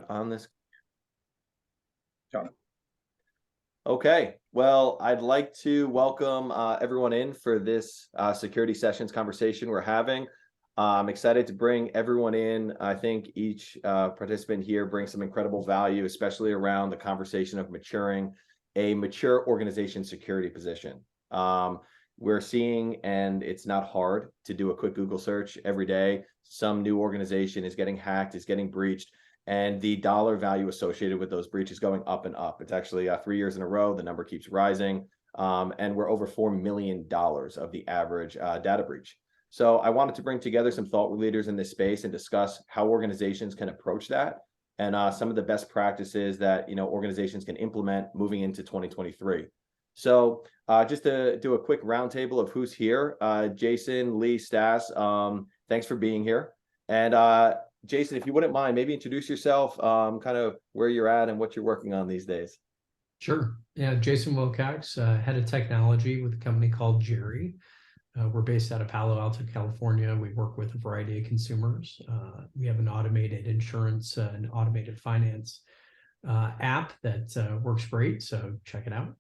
on this? Got it. Okay, well, I'd like to welcome everyone in for this security sessions conversation we're having. I'm excited to bring everyone in. I think each participant here brings some incredible value, especially around the conversation of maturing a mature organization security position. We're seeing, and it's not hard to do a quick Google search every day. Some new organization is getting hacked, is getting breached, and the dollar value associated with those breaches going up and up. It's actually 3 years in a row. The number keeps rising, and we're over $4 million of the average data breach. So I wanted to bring together some thought leaders in this space and discuss how organizations can approach that and some of the best practices that organizations can implement moving into 2023. So just to do a quick roundtable of who's here, Jason, Lee, Stas, thanks for being here. And Jason, if you wouldn't mind, maybe introduce yourself, kind of where you're at and what you're working on these days. Sure. Yeah, Jason Wilcox, head of technology with a company called Jerry. We're based out of Palo Alto, California. We work with a variety of consumers. We have an automated insurance and automated finance app that works great, so check it out.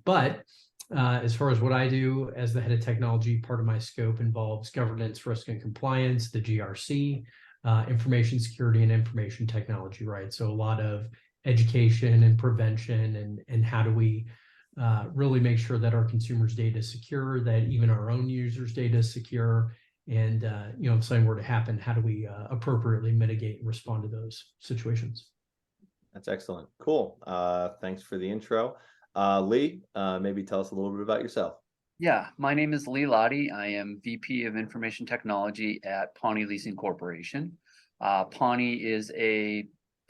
But as far as what I do as the head of technology, part of my scope involves governance, risk, and compliance, the GRC, information security, and information technology, right? So a lot of education and prevention and how do we really make sure that our consumers' data is secure, that even our own users' data is secure, and if something were to happen, how do we appropriately mitigate and respond to those situations? That's excellent. Cool. Thanks for the intro. Lee, maybe tell us a little bit about yourself. Yeah, my name is Lee Lottie. I am VP of Information Technology at Pawnee Leasing Corporation. Pawnee is a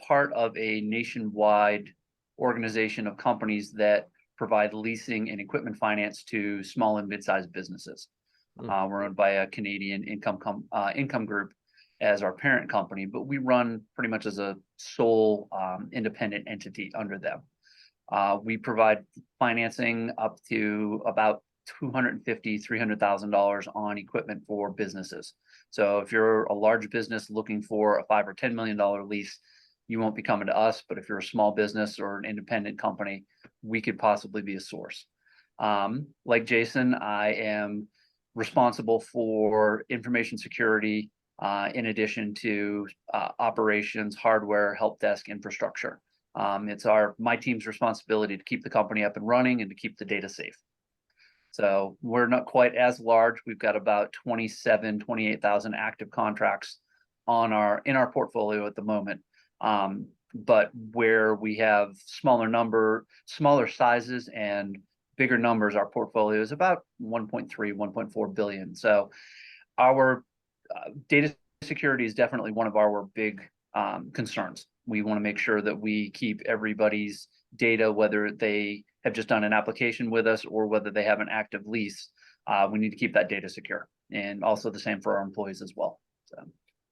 part of a nationwide organization of companies that provide leasing and equipment finance to small and mid-sized businesses. We're owned by a Canadian income group as our parent company, but we run pretty much as a sole independent entity under them. We provide financing up to about $250,000, $300,000 on equipment for businesses. So if you're a large business looking for a $5 or $10 million lease, you won't be coming to us. But if you're a small business or an independent company, we could possibly be a source. Like Jason, I am responsible for information security in addition to operations, hardware, help desk, infrastructure. It's my team's responsibility to keep the company up and running and to keep the data safe. So we're not quite as large. We've got about 28,000 active contracts in our portfolio at the moment. But where we have smaller sizes and bigger numbers, our portfolio is about 1.3, 1.4 billion. So our data security is definitely one of our big concerns. We want to make sure that we keep everybody's data, whether they have just done an application with us or whether they have an active lease. We need to keep that data secure, and also the same for our employees as well. So.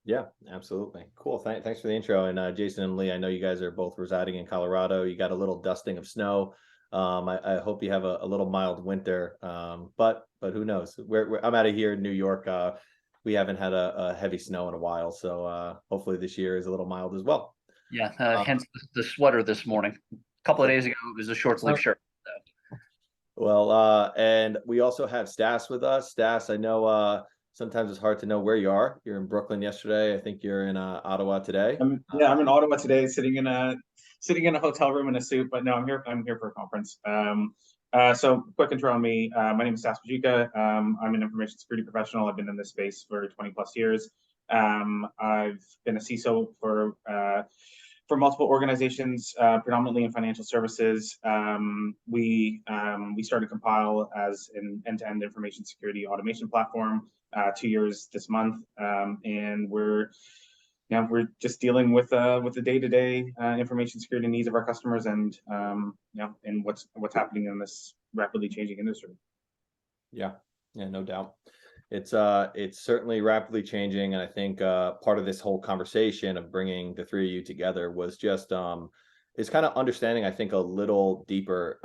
Yeah, absolutely. Cool. Thanks for the intro. And Jason and Lee, I know you guys are both residing in Colorado. You got a little dusting of snow. I hope you have a little mild winter. But who knows? I'm out of here in New York. We haven't had a heavy snow in a while, so hopefully this year is a little mild as well. Yeah, hence the sweater this morning. A couple of days ago, it was a short sleeve shirt. So. Well, and we also have Stas with us. Stas, I know sometimes it's hard to know where you are. You're in Brooklyn yesterday. I think you're in Ottawa today. I'm in Ottawa today, sitting in a hotel room in a suit. But no, I'm here for a conference. So quick intro on me. My name is Stas Majika. I'm an information security professional. I've been in this space for 20 plus years. I've been a CISO for multiple organizations, predominantly in financial services. We started Compyl as an end-to-end information security automation platform 2 years this month, and we're just dealing with the day-to-day information security needs of our customers, and and what's happening in this rapidly changing industry. Yeah, no doubt. It's certainly rapidly changing, and I think part of this whole conversation of bringing the three of you together was just is kind of understanding, I think, a little deeper,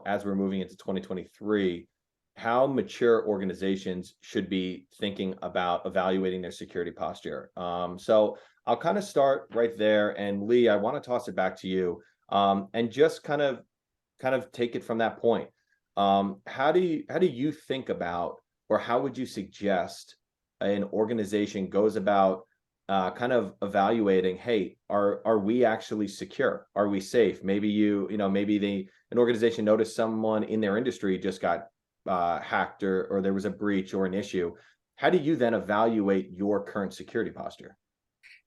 as we're moving into 2023, how mature organizations should be thinking about evaluating their security posture. So I'll kind of start right there. And Lee, I want to toss it back to you, and just kind of take it from that point. How do you think about, or how would you suggest an organization goes about kind of evaluating, hey, are we actually secure? Are we safe? Maybe maybe an organization noticed someone in their industry just got hacked, or there was a breach or an issue. How do you then evaluate your current security posture?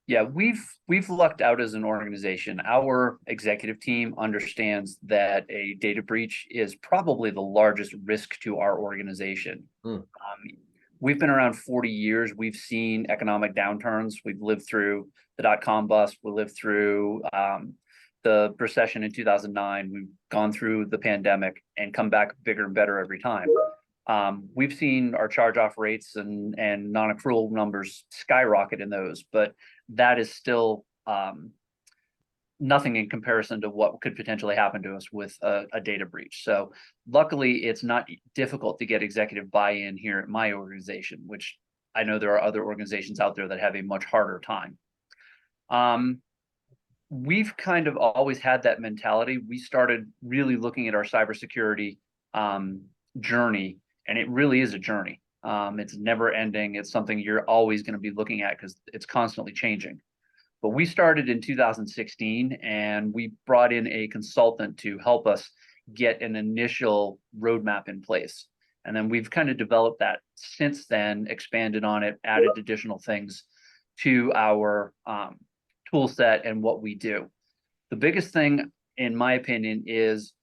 Yeah, we've lucked out as an organization. Our executive team understands that a data breach is probably the largest risk to our organization. We've been around 40 years. We've seen economic downturns. We've lived through the dot-com bust. We lived through the recession in 2009. We've gone through the pandemic and come back bigger and better every time. We've seen our charge-off rates and non-accrual numbers skyrocket in those, but that is still nothing in comparison to what could potentially happen to us with a data breach. So luckily, it's not difficult to get executive buy-in here at my organization, which I know there are other organizations out there that have a much harder time. We've kind of always had that mentality. We started really looking at our cybersecurity journey, and it really is a journey. It's never ending. It's something you're always going to be looking at because it's constantly changing. But we started in 2016, and we brought in a consultant to help us get an initial roadmap in place. And then we've kind of developed that since then, expanded on it, added additional things to our tool set and what we do. The biggest thing, in my opinion, is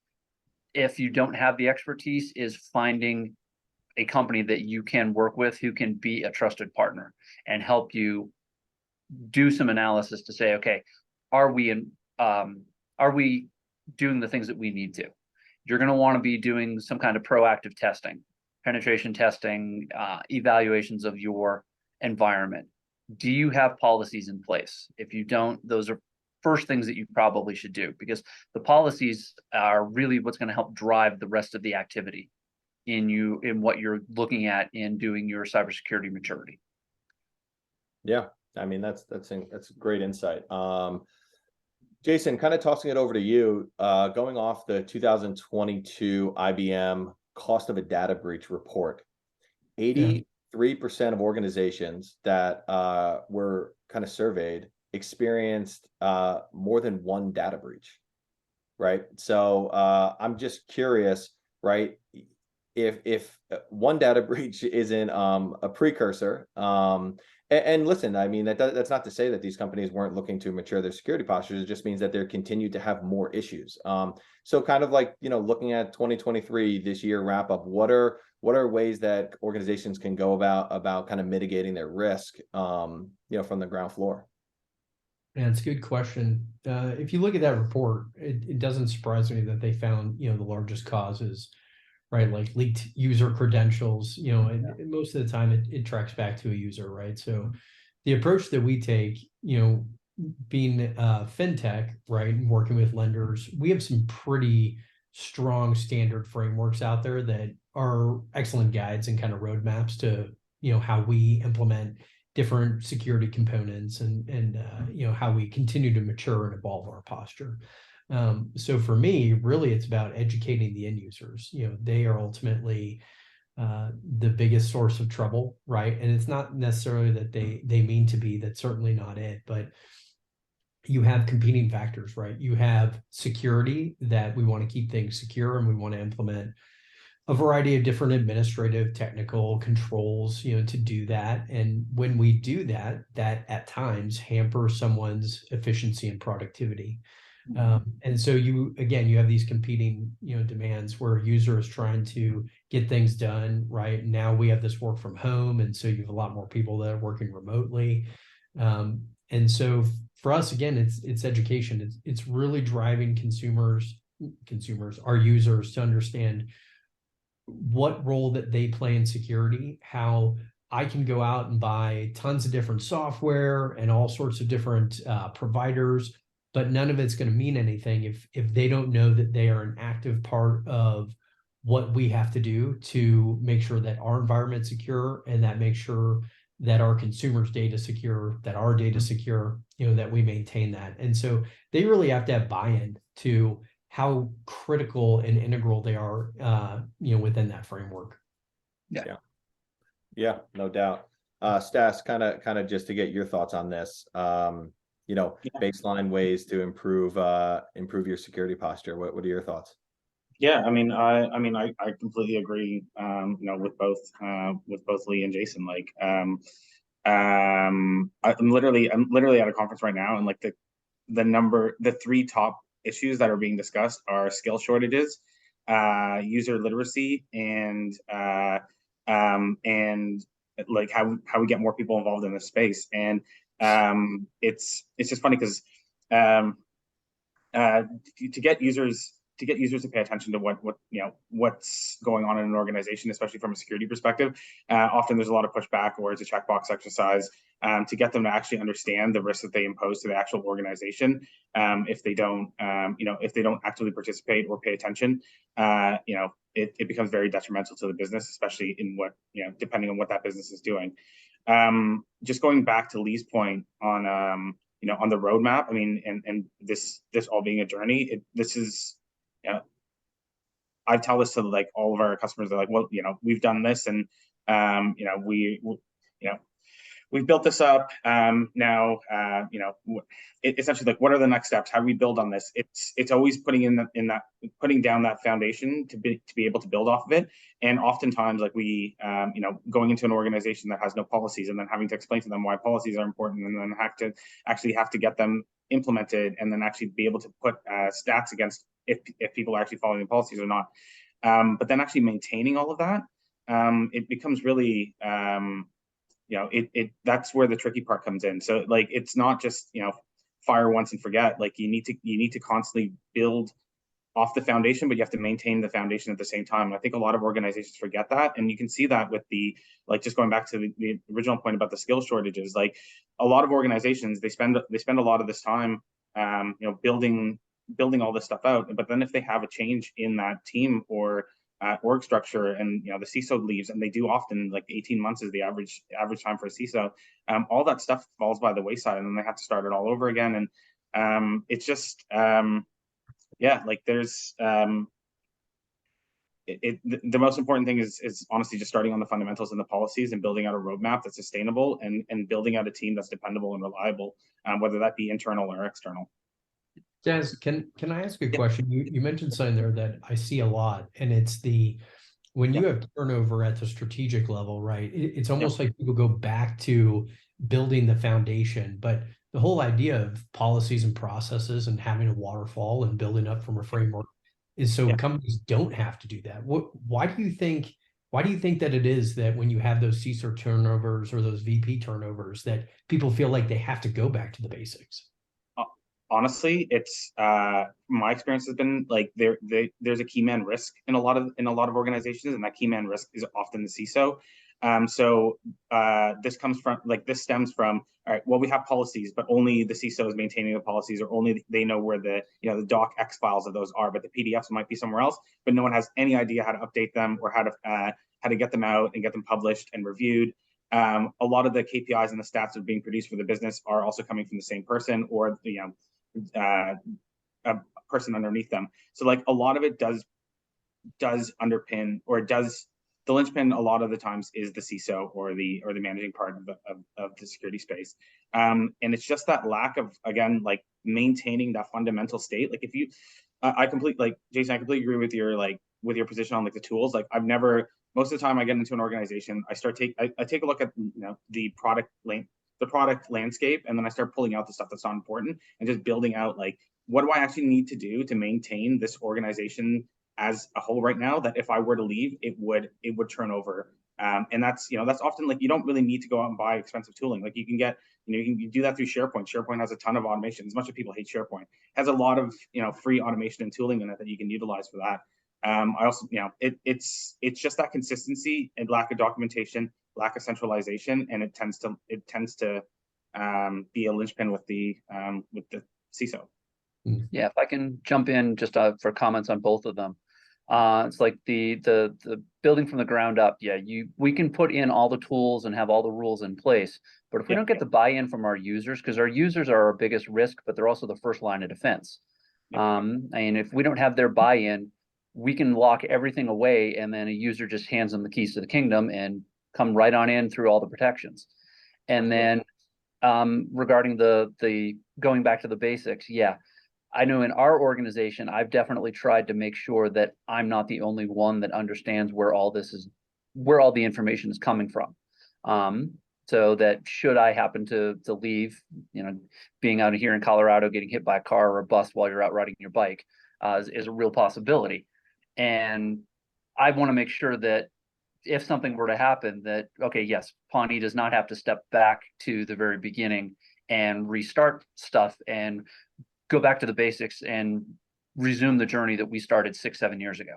if you don't have the expertise, is finding a company that you can work with who can be a trusted partner and help you do some analysis to say, okay, are we doing the things that we need to? You're going to want to be doing some kind of proactive testing, penetration testing, evaluations of your environment. Do you have policies in place? If you don't, those are first things that you probably should do, because the policies are really what's going to help drive the rest of the activity in what you're looking at in doing your cybersecurity maturity. Yeah, I mean, that's great insight. Jason, kind of tossing it over to you, going off the 2022 IBM cost of a data breach report, 83% of organizations that were kind of surveyed experienced more than one data breach, right? So I'm just curious, right? If one data breach isn't a precursor, and listen, I mean, that's not to say that these companies weren't looking to mature their security postures. It just means that they're continued to have more issues. So kind of like, looking at 2023, this year wrap up, what are ways that organizations can go about kind of mitigating their risk, from the ground floor? Yeah, it's a good question. If you look at that report, it doesn't surprise me that they found, the largest causes, right? Like leaked user credentials, and most of the time it tracks back to a user, right? So the approach that we take, being fintech, right, and working with lenders, we have some pretty strong standard frameworks out there that are excellent guides and kind of roadmaps to, how we implement different security components and how we continue to mature and evolve our posture. So for me, really, it's about educating the end users. They are ultimately the biggest source of trouble, right? And it's not necessarily that they mean to be. That's certainly not it. But you have competing factors, right? You have security, that we want to keep things secure, and we want to implement a variety of different administrative technical controls, to do that. And when we do that, that at times hampers someone's efficiency and productivity. And so you have these competing, demands where a user is trying to get things done, right? Now we have this work from home. And so you have a lot more people that are working remotely. And so for us, again, it's education. It's really driving consumers, our users, to understand what role that they play in security, how I can go out and buy tons of different software and all sorts of different providers, but none of it's going to mean anything if they don't know that they are an active part of what we have to do to make sure that our environment's secure, and that makes sure that our consumers' data secure, that our data secure, that we maintain that. And so they really have to have buy-in to how critical and integral they are, within that framework. Yeah, no doubt. Stas, kind of just to get your thoughts on this, baseline ways to improve your security posture. What are your thoughts? Yeah, I completely agree. With both Lee and Jason. I'm literally at a conference right now, and like the three top issues that are being discussed are skill shortages, user literacy, and like how we get more people involved in this space. And it's just funny because to get users to pay attention to what's going on in an organization, especially from a security perspective. Often there's a lot of pushback, or it's a checkbox exercise to get them to actually understand the risks that they impose to the actual organization. If they don't actively participate or pay attention, it becomes very detrimental to the business, especially in depending on what that business is doing. Just going back to Lee's point on on the roadmap, and this all being a journey, this is, I tell this to like all of our customers. They're like, well, we've done this, and we've built this up. Now, essentially, like, what are the next steps? How do we build on this? It's always putting down that foundation to be able to build off of it. And oftentimes, like going into an organization that has no policies, and then having to explain to them why policies are important, and then have to get them implemented, and then actually be able to put stats against if people are actually following the policies or not. But then actually maintaining all of that, it becomes really that's where the tricky part comes in. So like, it's not just fire once and forget. Like, you need to constantly build off the foundation, but you have to maintain the foundation at the same time. And I think a lot of organizations forget that, and you can see that with just going back to the original point about the skill shortages. Like, a lot of organizations, they spend a lot of this time building all this stuff out, but then if they have a change in that team or org structure, and the CISO leaves, and they do often, like 18 months is the average time for a CISO, all that stuff falls by the wayside, and then they have to start it all over again. And it's just like there's the most important thing is honestly just starting on the fundamentals and the policies, and building out a roadmap that's sustainable, and building out a team that's dependable and reliable, whether that be internal or external. Jazz, can I ask a question? You mentioned something there that I see a lot, and it's when you have turnover at the strategic level, right? It's almost like people go back to building the foundation, but the whole idea of policies and processes and having a waterfall and building up from a framework is so companies don't have to do that. Why do you think that it is that when you have those CISO turnovers or those VP turnovers, that people feel like they have to go back to the basics? Honestly, it's my experience has been like there's a key man risk in a lot of organizations, and that key man risk is often the CISO. This stems from, all right, well, we have policies, but only the CISO is maintaining the policies, or only they know where the the doc X files of those are, but the PDFs might be somewhere else, but no one has any idea how to update them, or how to get them out and get them published and reviewed. A lot of the KPIs and the stats that are being produced for the business are also coming from the same person, or a person underneath them. So like, a lot of it does underpin, or does the linchpin a lot of the times is the CISO or the managing part of the security space. And it's just that lack of, again, like, maintaining that fundamental state. Like, if you Jason, I completely agree with your position on like the tools. Like, most of the time I get into an organization, I take a look at the product landscape, and then I start pulling out the stuff that's not important, and just building out, like, what do I actually need to do to maintain this organization as a whole right now, that if I were to leave, it would turn over. And that's often, like, you don't really need to go out and buy expensive tooling. Like, you can get, you can do that through SharePoint. SharePoint has a ton of automation. As much as people hate SharePoint, it has a lot of free automation and tooling in it that you can utilize for that. I also, it's just that consistency and lack of documentation, lack of centralization, and it tends to be a linchpin with the CISO. Yeah, if I can jump in just for comments on both of them. It's like the building from the ground up. Yeah, we can put in all the tools and have all the rules in place, but if we Yeah. don't get the buy-in from our users, because our users are our biggest risk, but they're also the first line of defense. And if we don't have their buy-in, we can lock everything away, and then a user just hands them the keys to the kingdom and come right on in through all the protections. And then regarding the going back to the basics, yeah, I know in our organization, I've definitely tried to make sure that I'm not the only one that understands where all the information is coming from. So that should I happen to leave, being out here in Colorado, getting hit by a car or a bus while you're out riding your bike, is a real possibility. And I want to make sure that if something were to happen, that, okay, yes, Pawnee does not have to step back to the very beginning and restart stuff and go back to the basics and resume the journey that we started 6-7 years ago.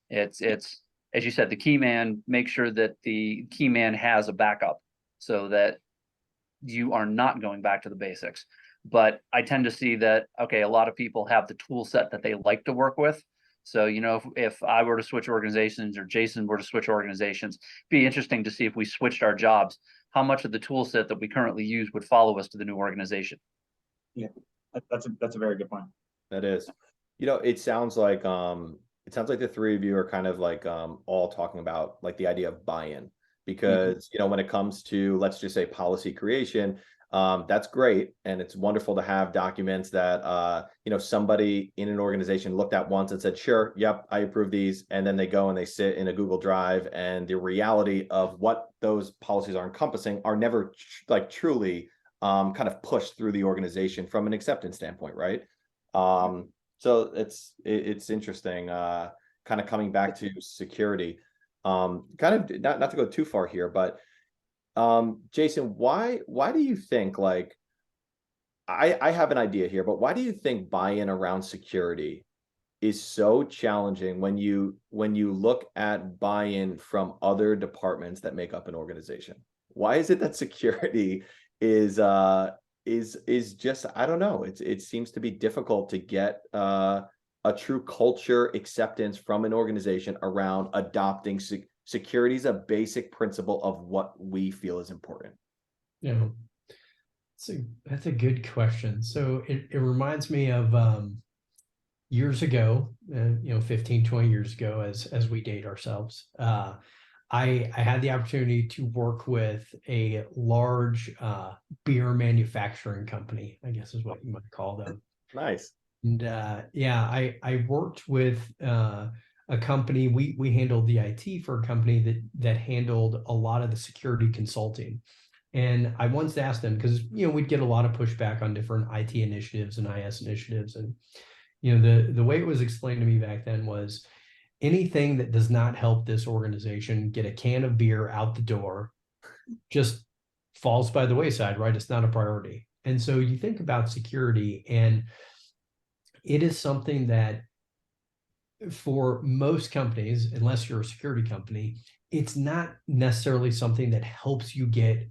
It's as you said, the key man, make sure that the key man has a backup so that you are not going back to the basics. But I tend to see that, okay, a lot of people have the tool set that they like to work with. So, if I were to switch organizations or Jason were to switch organizations, it'd be interesting to see if we switched our jobs, how much of the tool set that we currently use would follow us to the new organization. Yeah, that's a very good point. That is, it sounds like the three of you are kind of like all talking about like the idea of buy-in, because when it comes to, let's just say, policy creation, that's great, and it's wonderful to have documents that somebody in an organization looked at once and said, sure, yep, I approve these, and then they go and they sit in a Google Drive, and the reality of what those policies are encompassing are never truly kind of pushed through the organization from an acceptance standpoint, right? So it's interesting, kind of coming back to security, kind of not to go too far here, but Jason, why do you think, like, I have an idea here, but why do you think buy-in around security is so challenging when you look at buy-in from other departments that make up an organization? Why is it that security is just, I don't know, it seems to be difficult to get a true culture acceptance from an organization around adopting security is a basic principle of what we feel is important? Yeah, that's a good question. So it reminds me of years ago, 15, 20 years ago, as we date ourselves. I had the opportunity to work with a large beer manufacturing company, I guess is what you might call them. Nice. And I worked with a company. We handled the IT for a company that handled a lot of the security consulting. And I once asked them, because we'd get a lot of pushback on different IT initiatives and IS initiatives, and the way it was explained to me back then was, anything that does not help this organization get a can of beer out the door just falls by the wayside, right? It's not a priority. And so you think about security, and it is something that for most companies, unless you're a security company, it's not necessarily something that helps you get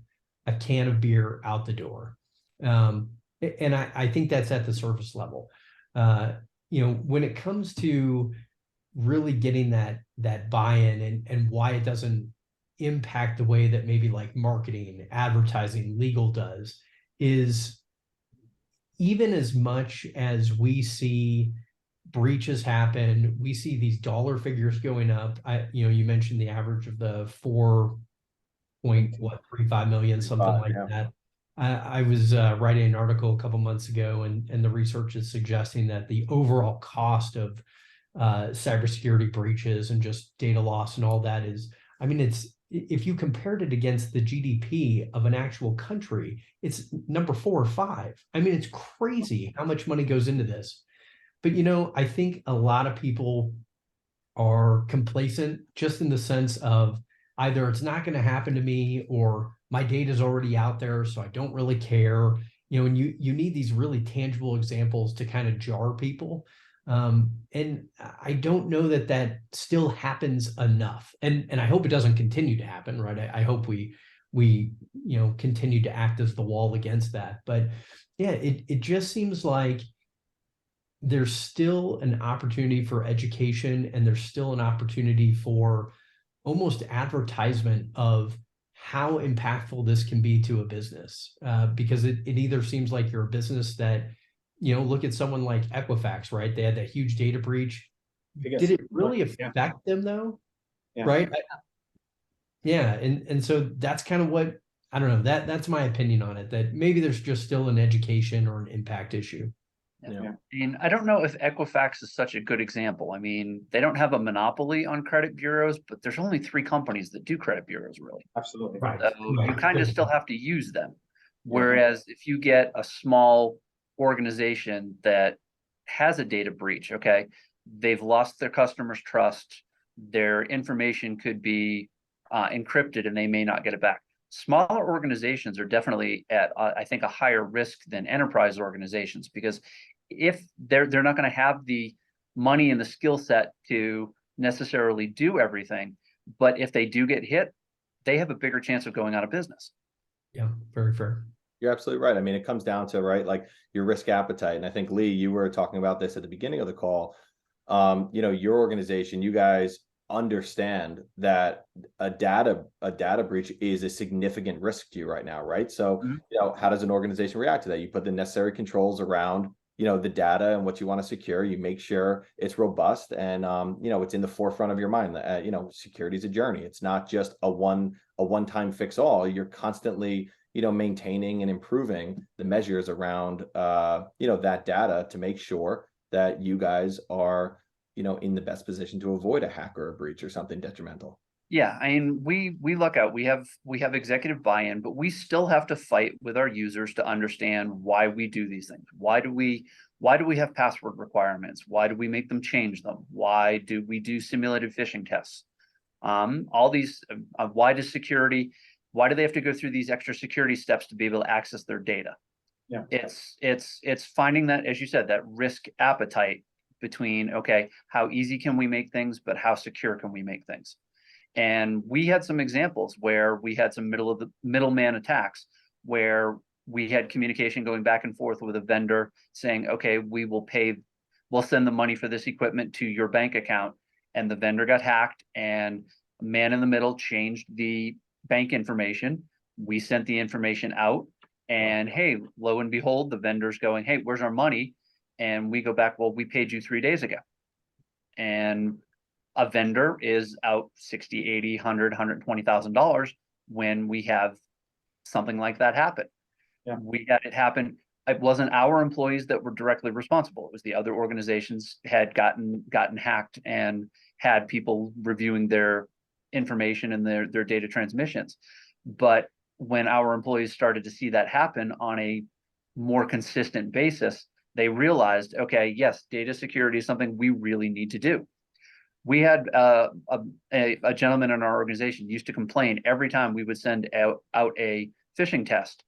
a can of beer out the door. And I think that's at the surface level. When it comes to really getting that buy-in and why it doesn't impact the way that maybe like marketing, advertising, legal does, is even as much as we see breaches happen, we see these dollar figures going up. You mentioned the average of the 4.35 million, something like that. I was writing an article a couple months ago, and the research is suggesting that the overall cost of cybersecurity breaches and just data loss and all that is, it's, if you compared it against the GDP of an actual country, it's number 4 or 5. It's crazy how much money goes into this. But I think a lot of people are complacent, just in the sense of either it's not going to happen to me, or my data is already out there, so I don't really care. And you need these really tangible examples to kind of jar people. And I don't know that still happens enough. And I hope it doesn't continue to happen, right? I hope we continue to act as the wall against that. But yeah, it just seems like there's still an opportunity for education, and there's still an opportunity for almost advertisement of how impactful this can be to a business. Because it either seems like you're a business that, look at someone like Equifax, right? They had that huge data breach. Did it really affect them though? Yeah. Right? Yeah. And so that's kind of what, I don't know, that's my opinion on it, that maybe there's just still an education or an impact issue. Yeah. And I don't know if Equifax is such a good example. I mean, they don't have a monopoly on credit bureaus, but there's only 3 companies that do credit bureaus, really. Absolutely. Right. So you Right. kind of still have to use them. Whereas if you get a small organization that has a data breach, okay, they've lost their customers' trust, their information could be encrypted and they may not get it back. Smaller organizations are definitely at, I think, a higher risk than enterprise organizations, because if they're not going to have the money and the skill set to necessarily do everything, but if they do get hit, they have a bigger chance of going out of business. Yeah, very fair. You're absolutely right. I mean, it comes down to, right, like your risk appetite. And I think, Lee, you were talking about this at the beginning of the call. Your organization, you guys understand that a data breach is a significant risk to you right now, right? So, how does an organization react to that? You put the necessary controls around, the data and what you want to secure. You make sure it's robust and, it's in the forefront of your mind. Security is a journey. It's not just a one-time fix all. You're constantly maintaining and improving the measures around, that data to make sure that you guys are, in the best position to avoid a hack or a breach or something detrimental. Yeah, I mean, we luck out. We have executive buy-in, but we still have to fight with our users to understand why we do these things. Why do we have password requirements? Why do we make them change them? Why do we do simulated phishing tests? All these, why do they have to go through these extra security steps to be able to access their data? Yeah. It's finding that, as you said, that risk appetite between, okay, how easy can we make things, but how secure can we make things? And we had some examples where we had some middleman attacks where we had communication going back and forth with a vendor saying, okay, we'll send the money for this equipment to your bank account. And the vendor got hacked, and a man in the middle changed the bank information. We sent the information out, and hey, lo and behold, the vendor's going, hey, where's our money? And we go back, well, we paid you 3 days ago. And a vendor is out 60, 80, 100, $120,000 when we have something like that happen. Yeah. We had it happen. It wasn't our employees that were directly responsible. It was the other organizations had gotten hacked and had people reviewing their information and their data transmissions. But when our employees started to see that happen on a more consistent basis, they realized, okay, yes, data security is something we really need to do. We had a gentleman in our organization used to complain every time we would send out a phishing test.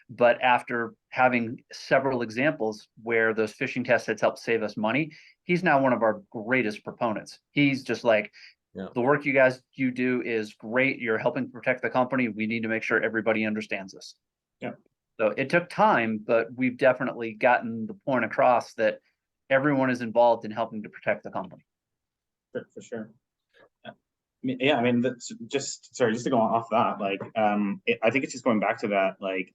But after having several examples where those phishing tests had helped save us money, he's now one of our greatest proponents. He's just like, the work you do is great. You're helping protect the company. We need to make sure everybody understands this. Yeah. So it took time, but we've definitely gotten the point across that everyone is involved in helping to protect the company. For sure. Yeah, I mean, that's just to go off that, like, I think it's just going back to that, like,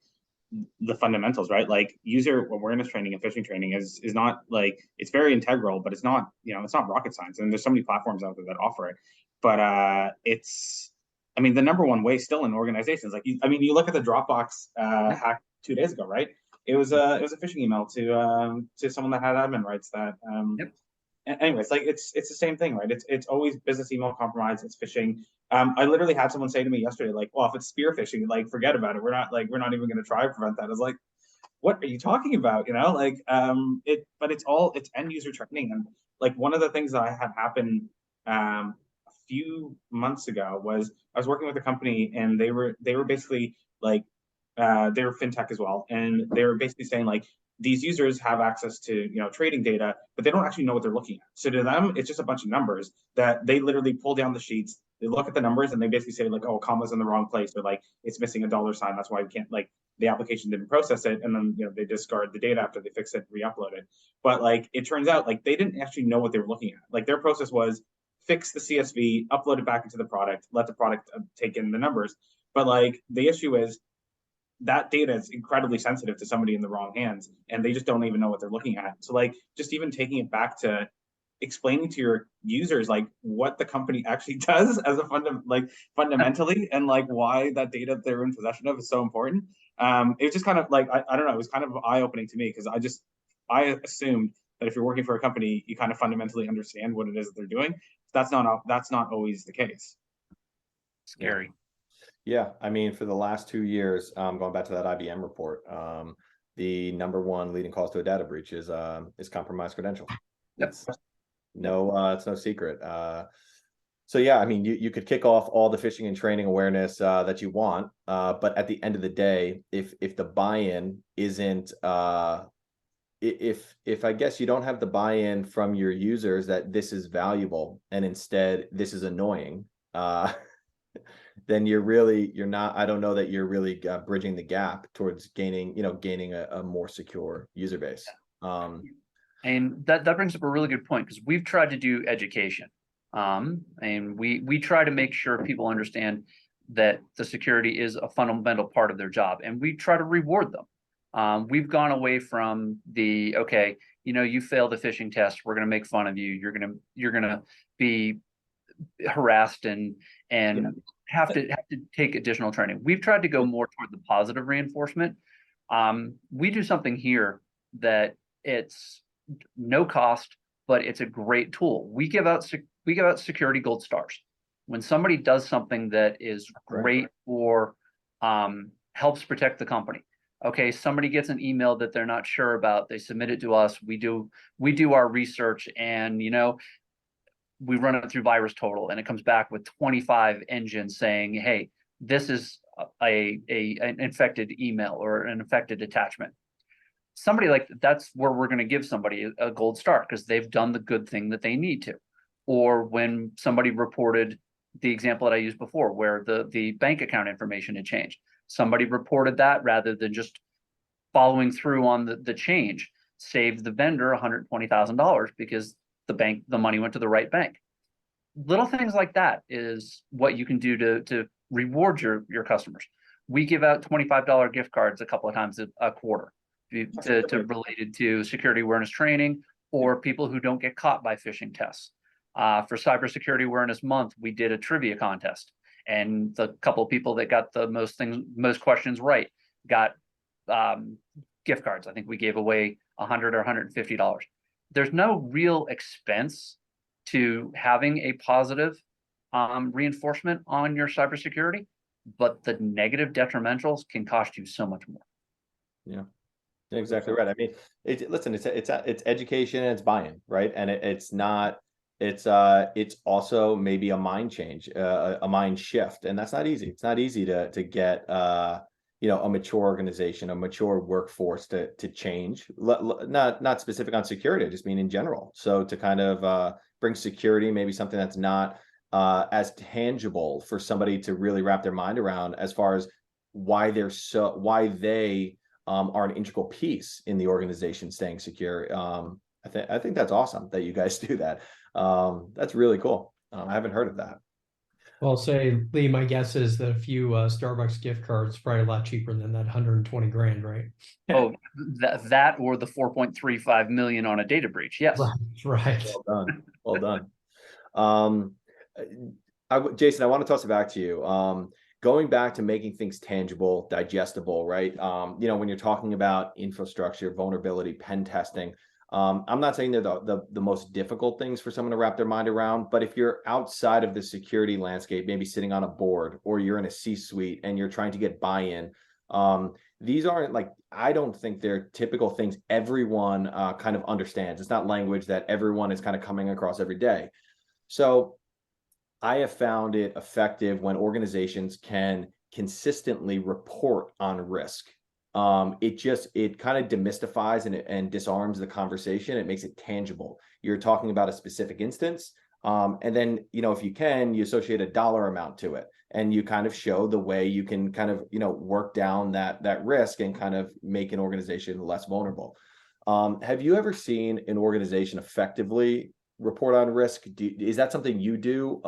the fundamentals, right? Like, user awareness training and phishing training is not, like, it's very integral, but it's not, it's not rocket science. And there's so many platforms out there that offer it. But it's, I mean, the number one way still in organizations, like, you look at the Dropbox hack 2 days ago, right? It was a phishing email to someone that had admin rights that anyways, like, it's the same thing, right? It's always business email compromise. It's phishing. I literally had someone say to me yesterday, like, well, if it's spear phishing, like, forget about it. We're not even going to try to prevent that. I was like, what are you talking about? But it's end user training. And like, one of the things that I had happen a few months ago was I was working with a company, and they were basically like, they were fintech as well, and they were basically saying, like, these users have access to trading data, but they don't actually know what they're looking at. So to them, it's just a bunch of numbers that they literally pull down the sheets, they look at the numbers and they basically say like, oh, comma's in the wrong place, or like it's missing a dollar sign. That's why we can't, like, the application didn't process it. And then, they discard the data after they fix it, re-upload it. But like, it turns out like they didn't actually know what they were looking at. Like their process was fix the CSV, upload it back into the product, let the product take in the numbers. But like the issue is that data is incredibly sensitive to somebody in the wrong hands, and they just don't even know what they're looking at. So like just even taking it back to explaining to your users like what the company actually does as a fundamentally, and like why that data they're in possession of is so important. It was just kind of like, I don't know, it was kind of eye-opening to me, because I assumed that if you're working for a company, you kind of fundamentally understand what it is that they're doing. That's not always the case. Scary. Yeah, I mean, for the last 2 years, going back to that IBM report, the #1 leading cause to a data breach is compromised credentials. Yep. It's no secret. So yeah, I mean, you could kick off all the phishing and training awareness that you want, but at the end of the day, if the buy-in isn't, if I guess you don't have the buy-in from your users that this is valuable, and instead this is annoying, then you're not, I don't know that you're really bridging the gap towards gaining a more secure user base. And that brings up a really good point, because we've tried to do education. And we try to make sure people understand that the security is a fundamental part of their job, and we try to reward them. We've gone away from the, okay, you failed the phishing test, we're going to make fun of you, you're going to be harassed and have to take additional training. We've tried to go more toward the positive reinforcement. We do something here that it's no cost, but it's a great tool. We give out security gold stars when somebody does something that is great or helps protect the company. Okay, somebody gets an email that they're not sure about, they submit it to us, we do our research, and we run it through Virus Total, and it comes back with 25 engines saying, hey, this is an infected email or an infected attachment. Somebody like that's where we're going to give somebody a gold star, because they've done the good thing that they need to. Or when somebody reported the example that I used before, where the bank account information had changed, somebody reported that rather than just following through on the change, saved the vendor $120,000 because the money went to the right bank. Little things like that is what you can do to reward your customers. We give out $25 gift cards a couple of times a quarter related to security awareness training, or people who don't get caught by phishing tests. For Cybersecurity Awareness Month, we did a trivia contest, and the couple of people that got the most questions right got gift cards. I think we gave away $100 or $150. There's no real expense to having a positive reinforcement on your cybersecurity, but the negative detrimentals can cost you so much more. Yeah, exactly right. I mean, it's education and it's buy-in, right? And it's also maybe a mind change, a mind shift, and that's not easy. It's not easy to get a mature organization, a mature workforce to change. Not specific on security, I just mean in general. So to kind of bring security, maybe something that's not as tangible for somebody to really wrap their mind around, as far as why they are an integral piece in the organization staying secure. I think that's awesome that you guys do that. That's really cool. I haven't heard of that. Well, say, Lee, my guess is that a few Starbucks gift cards probably a lot cheaper than that 120 grand, right? Oh, that or the 4.35 million on a data breach. Yes. Right. Well done. Jason, I want to toss it back to you. Going back to making things tangible, digestible, right? When you're talking about infrastructure, vulnerability, pen testing, I'm not saying they're the most difficult things for someone to wrap their mind around, but if you're outside of the security landscape, maybe sitting on a board, or you're in a C-suite and you're trying to get buy-in, these aren't I don't think they're typical things everyone kind of understands. It's not language that everyone is kind of coming across every day. So I have found it effective when organizations can consistently report on risk. It kind of demystifies and disarms the conversation. It makes it tangible. You're talking about a specific instance. And then, if you can, you associate a dollar amount to it, and you kind of show the way you can kind of, work down that risk and kind of make an organization less vulnerable. Have you ever seen an organization effectively report on risk? Is that something you do?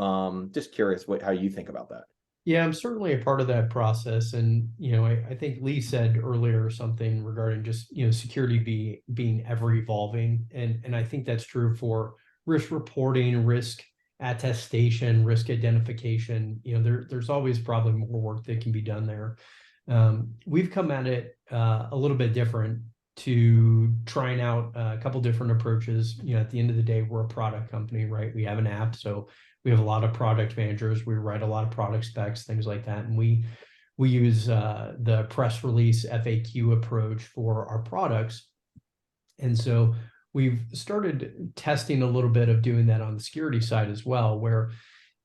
Just curious how you think about that. Yeah, I'm certainly a part of that process. And, I think Lee said earlier something regarding just, security being ever evolving. And I think that's true for risk reporting, risk attestation, risk identification. There's always probably more work that can be done there. We've come at it a little bit different, to trying out a couple different approaches. At the end of the day, we're a product company, right? We have an app, so we have a lot of product managers. We write a lot of product specs, things like that, and we use the press release FAQ approach for our products. And so we've started testing a little bit of doing that on the security side as well, where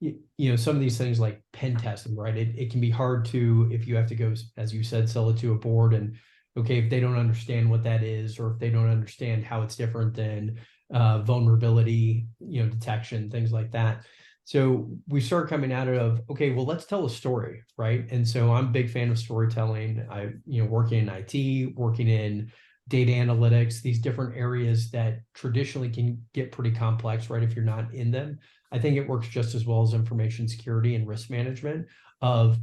some of these things like pen testing, right? It can be hard to, if you have to go, as you said, sell it to a board, and okay, if they don't understand what that is, or if they don't understand how it's different than vulnerability, detection, things like that. So we start coming out of, okay, well, let's tell a story, right? And so I'm a big fan of storytelling. Working in IT, working in data analytics, these different areas that traditionally can get pretty complex, right? If you're not in them, I think it works just as well as information security and risk management, of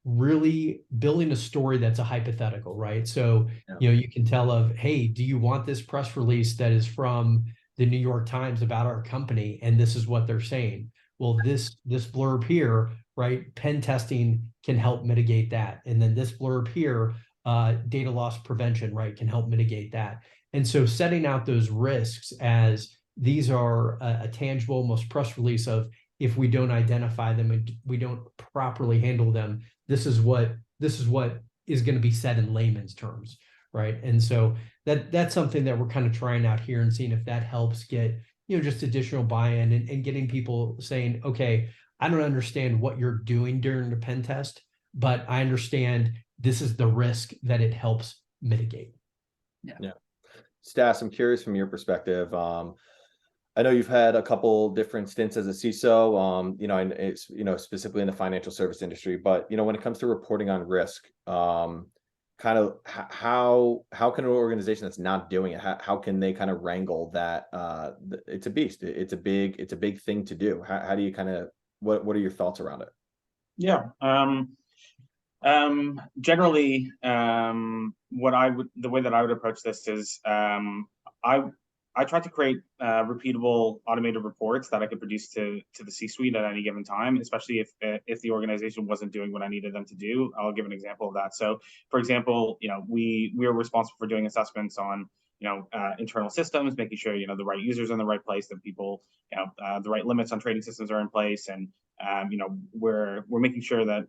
really building a story that's a hypothetical, right? So, you can tell of, hey, do you want this press release that is from the New York Times about our company, and this is what they're saying? Well, this blurb here, right? Pen testing can help mitigate that. And then this blurb here, data loss prevention, right, can help mitigate that. And so setting out those risks as these are a tangible, almost press release of, if we don't identify them and we don't properly handle them, this is what is going to be said in layman's terms, right? And so that's something that we're kind of trying out here and seeing if that helps get just additional buy-in, and getting people saying, okay, I don't understand what you're doing during the pen test, but I understand this is the risk that it helps mitigate. Yeah. Stas, I'm curious from your perspective. I know you've had a couple different stints as a CISO, and it's, specifically in the financial service industry, but, when it comes to reporting on risk, kind of how can an organization that's not doing it, how can they kind of wrangle that? It's a beast. It's a big thing to do. How do you kind of, what are your thoughts around it? Yeah. Generally, the way that I would approach this is, I try to create repeatable automated reports that I could produce to the C-suite at any given time, especially if the organization wasn't doing what I needed them to do. I'll give an example of that. So, for example, we are responsible for doing assessments on internal systems, making sure the right users are in the right place, that people the right limits on trading systems are in place, and we're making sure that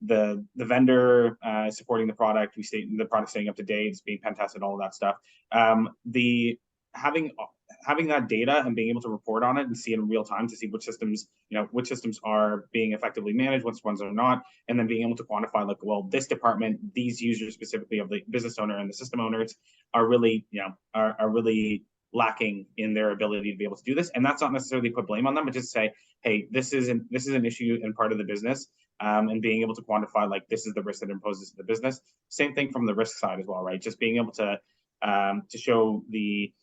the vendor is supporting the product, the product staying up to date, it's being pen tested, all of that stuff. Having that data and being able to report on it and see it in real time, to see which systems are being effectively managed, which ones are not, and then being able to quantify, like, well, this department, these users specifically of the business owner and the system owners are really are really lacking in their ability to be able to do this. And that's not necessarily put blame on them, but just say, hey, this is an issue and part of the business, and being able to quantify, like, this is the risk that imposes to the business. Same thing from the risk side as well, right? Just being able to show the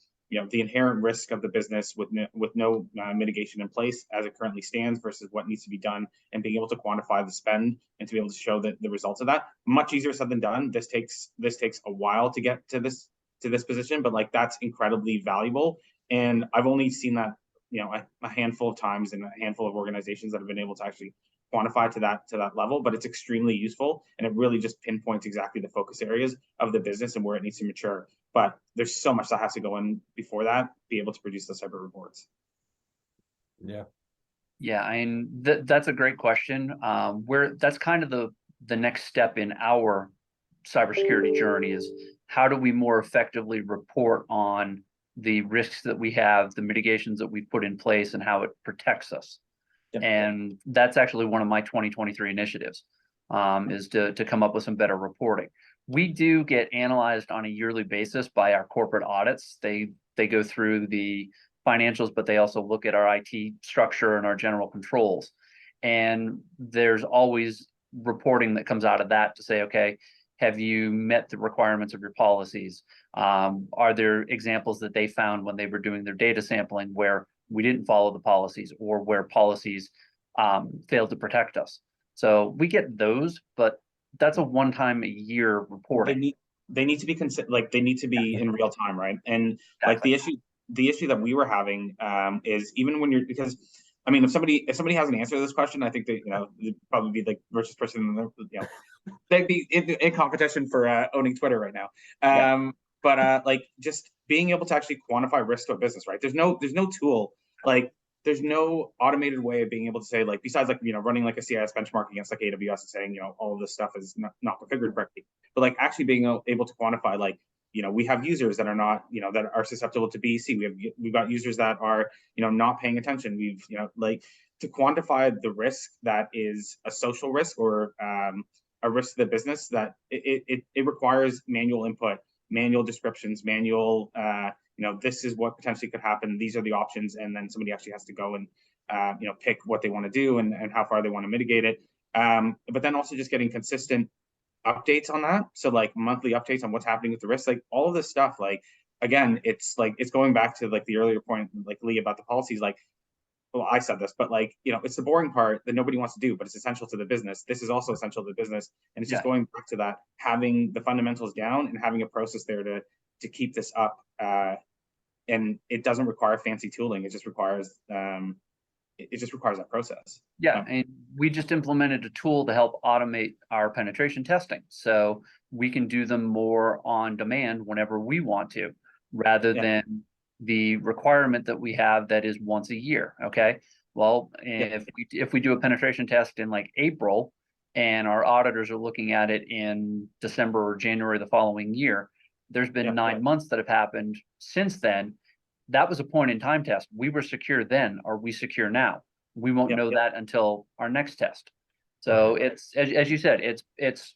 inherent risk of the business with no mitigation in place as it currently stands versus what needs to be done, and being able to quantify the spend and to be able to show the results of that. Much easier said than done. This takes a while to get to this position, but, like, that's incredibly valuable. And I've only seen that a handful of times in a handful of organizations that have been able to actually quantify to that level, but it's extremely useful, and it really just pinpoints exactly the focus areas of the business and where it needs to mature. But there's so much that has to go in before that, be able to produce those type of reports. Yeah, and that's a great question. That's kind of the next step in our cybersecurity journey, is how do we more effectively report on the risks that we have, the mitigations that we put in place, and how it protects us. Yep. And that's actually one of my 2023 initiatives, is to come up with some better reporting. We do get analyzed on a yearly basis by our corporate audits. They go through the financials, but they also look at our IT structure and our general controls. And there's always reporting that comes out of that to say, okay, have you met the requirements of your policies? Are there examples that they found when they were doing their data sampling where we didn't follow the policies, or where policies failed to protect us? So we get those, but that's a one-time a year reporting. They need to be they need to be in real time, right? And like Exactly. the issue that we were having is, even when you're, because I mean, if somebody has an answer to this question, I think that, it'd probably be like richest person in the, they'd be in competition for owning Twitter right now. But like, just being able to actually quantify risk to a business, right? There's no tool, like there's no automated way of being able to say, like, besides like, running like a CIS benchmark against like AWS and saying, all of this stuff is not configured correctly, but like actually being able to quantify, like, we have users that are not, that are susceptible to BEC. We've got users that are, not paying attention. We've, like, to quantify the risk that is a social risk, or a risk to the business, that it requires manual input, manual descriptions, manual, this is what potentially could happen. These are the options. And then somebody actually has to go and, pick what they want to do, and how far they want to mitigate it. But then also just getting consistent updates on that. So like monthly updates on what's happening with the risk, like all of this stuff. Like, again, it's going back to like the earlier point, like Lee, about the policies. Like, well, I said this, but like, it's the boring part that nobody wants to do, but it's essential to the business. This is also essential to the business. And it's just going back to that, having the fundamentals down and having a process there to keep this up. And it doesn't require fancy tooling. It just requires that process. Yeah, and we just implemented a tool to help automate our penetration testing. So we can do them more on demand whenever we want to, rather than the requirement that we have that is once a year. Okay. Well, if we do a penetration test in like April, and our auditors are looking at it in December or January the following year, there's been 9 months that have happened since then. That was a point in time test. We were secure then. Are we secure now? We won't know that until our next test. So it's, as you said, it's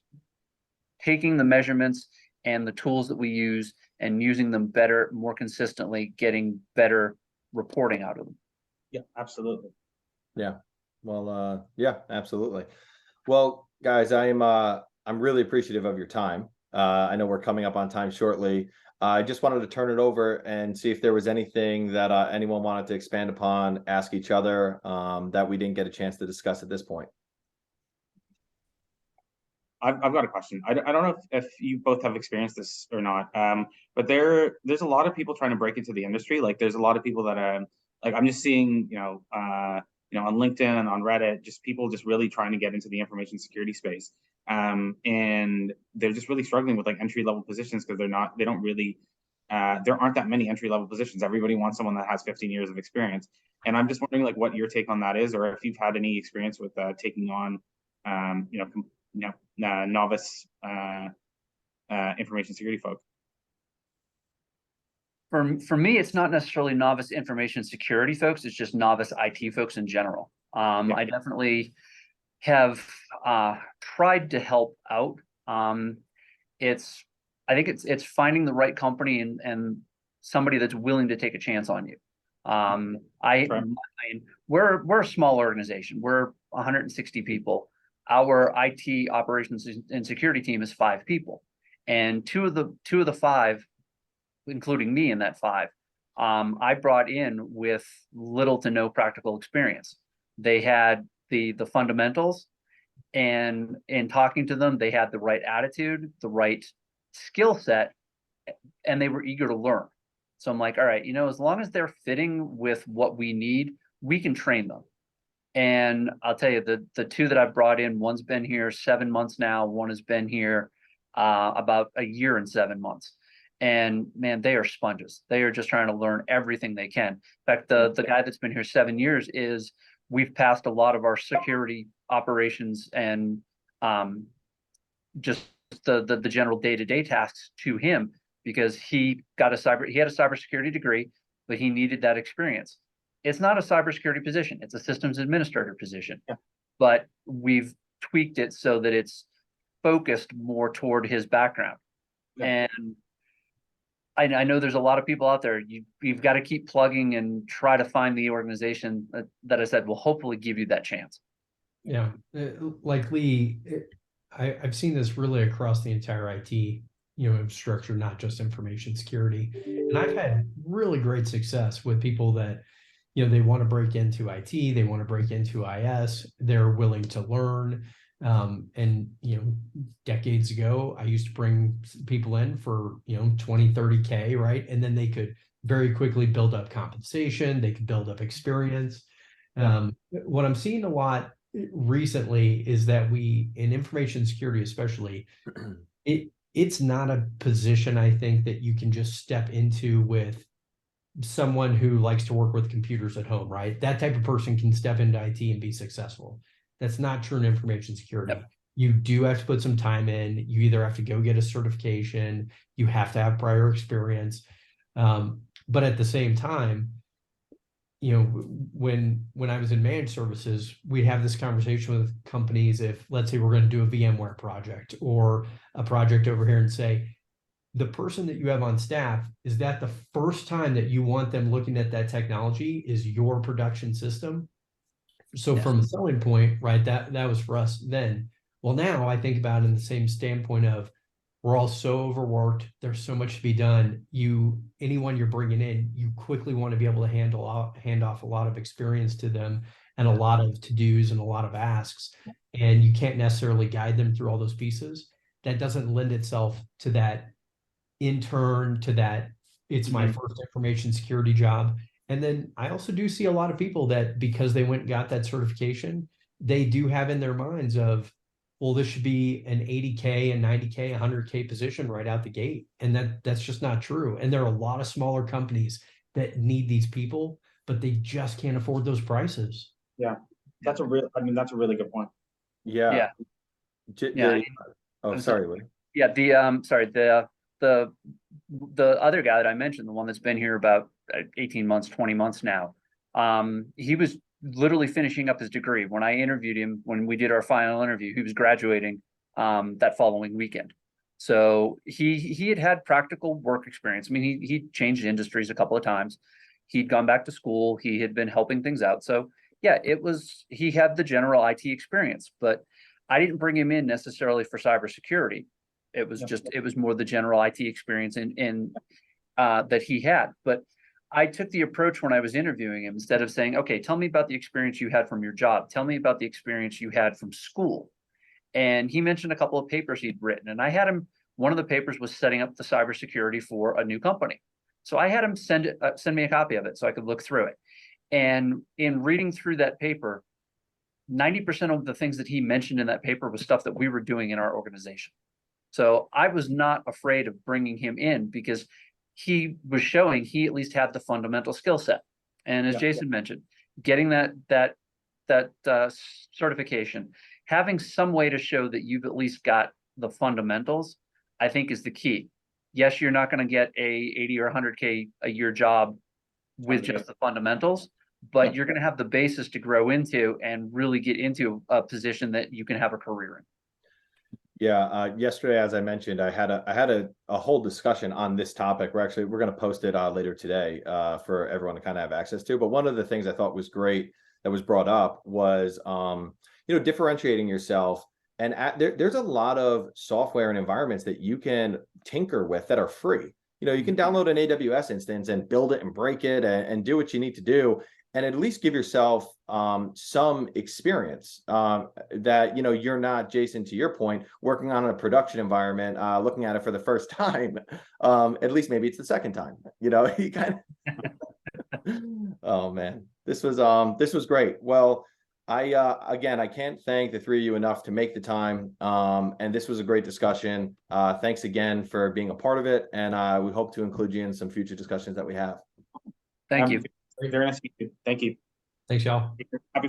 taking the measurements and the tools that we use and using them better, more consistently, getting better reporting out of them. Yeah, absolutely. Yeah. Well, yeah, absolutely. Well, guys, I'm really appreciative of your time. I know we're coming up on time shortly. I just wanted to turn it over and see if there was anything that anyone wanted to expand upon, ask each other, that we didn't get a chance to discuss at this point. I've got a question. I don't know if you both have experienced this or not, but there's a lot of people trying to break into the industry. Like, there's a lot of people that like, I'm just seeing, on LinkedIn and on Reddit, just people just really trying to get into the information security space. And they're just really struggling with like entry level positions, because they don't really, there aren't that many entry level positions. Everybody wants someone that has 15 years of experience. And I'm just wondering, like, what your take on that is, or if you've had any experience with taking on, novice information security folk. For me, it's not necessarily novice information security folks. It's just novice IT folks in general. I definitely have tried to help out. I think it's finding the right company and somebody that's willing to take a chance on you. We're a small organization. We're 160 people. Our IT operations and security team is 5 people, and two of the 5, including me in that 5, I brought in with little to no practical experience. They had the fundamentals, and in talking to them, they had the right attitude, the right skill set, and they were eager to learn. So I'm like, all right, as long as they're fitting with what we need, we can train them. And I'll tell you, the 2 that I've brought in, one's been here 7 months now, one has been here about a year and 7 months. And man, they are sponges. They are just trying to learn everything they can. In fact, the guy that's been here 7 years we've passed a lot of our security operations and just the general day-to-day tasks to him, because he had a cybersecurity degree, but he needed that experience. It's not a cybersecurity position. It's a systems administrator position, but we've tweaked it so that it's focused more toward his background. And I know there's a lot of people out there. You've got to keep plugging and try to find the organization that I said will hopefully give you that chance. Yeah, like Lee, I've seen this really across the entire IT, infrastructure, not just information security. And I've had really great success with people that, they want to break into IT, they want to break into IS, they're willing to learn. And, decades ago, I used to bring people in for, 20, 30K, right? And then they could very quickly build up compensation, they could build up experience. What I'm seeing a lot recently is that we, in information security especially, it's not a position, I think, that you can just step into with someone who likes to work with computers at home, right? That type of person can step into IT and be successful. That's not true in information security. Yep. You do have to put some time in. You either have to go get a certification, you have to have prior experience. But at the same time, when I was in managed services, we'd have this conversation with companies. If, let's say, we're going to do a VMware project or a project over here, and say, the person that you have on staff, is that the first time that you want them looking at that technology is your production system? So Yes. from a selling point, right, that was for us then. Well, now I think about it in the same standpoint of, we're all so overworked. There's so much to be done. Anyone you're bringing in, you quickly want to be able to hand off a lot of experience to them, and a lot of to-dos and a lot of asks. And you can't necessarily guide them through all those pieces. That doesn't lend itself to that intern, to that it's my first information security job. And then I also do see a lot of people that, because they went and got that certification, they do have in their minds of, well, this should be an 80K and 90K, 100K position right out the gate. And that's just not true. And there are a lot of smaller companies that need these people, but they just can't afford those prices. Yeah, that's a really good point. Yeah. Yeah. Sorry, Lee. Yeah, the other guy that I mentioned, the one that's been here about 18 months, 20 months now, he was literally finishing up his degree. When I interviewed him, when we did our final interview, he was graduating that following weekend. So he had practical work experience. I mean, he changed industries a couple of times. He'd gone back to school. He had been helping things out. So yeah, he had the general IT experience, but I didn't bring him in necessarily for cybersecurity. It was more the general IT experience in that he had. But I took the approach when I was interviewing him, instead of saying, okay, tell me about the experience you had from your job. Tell me about the experience you had from school. And he mentioned a couple of papers he'd written, and I had him, one of the papers was setting up the cybersecurity for a new company. So I had him send me a copy of it so I could look through it. And in reading through that paper, 90% of the things that he mentioned in that paper was stuff that we were doing in our organization. So I was not afraid of bringing him in, because he was showing he at least had the fundamental skill set. And as Jason mentioned, getting that certification, having some way to show that you've at least got the fundamentals, I think is the key. Yes, you're not going to get a 80 or 100K a year job with just the fundamentals, but you're going to have the basis to grow into and really get into a position that you can have a career in. Yeah, yesterday, as I mentioned, I had a whole discussion on this topic. We're going to post it later today for everyone to kind of have access to. But one of the things I thought was great that was brought up was differentiating yourself. And there's a lot of software and environments that you can tinker with that are free. You can download an AWS instance and build it and break it and do what you need to do, and at least give yourself some experience that, you're not, Jason, to your point, working on a production environment, looking at it for the first time. At least maybe it's the second time, you kind of. Oh man, this was great. Well, I can't thank the three of you enough to make the time. And this was a great discussion. Thanks again for being a part of it. And we hope to include you in some future discussions that we have. Thank you. Very nice to meet you. Thank you. Thanks, y'all. Happy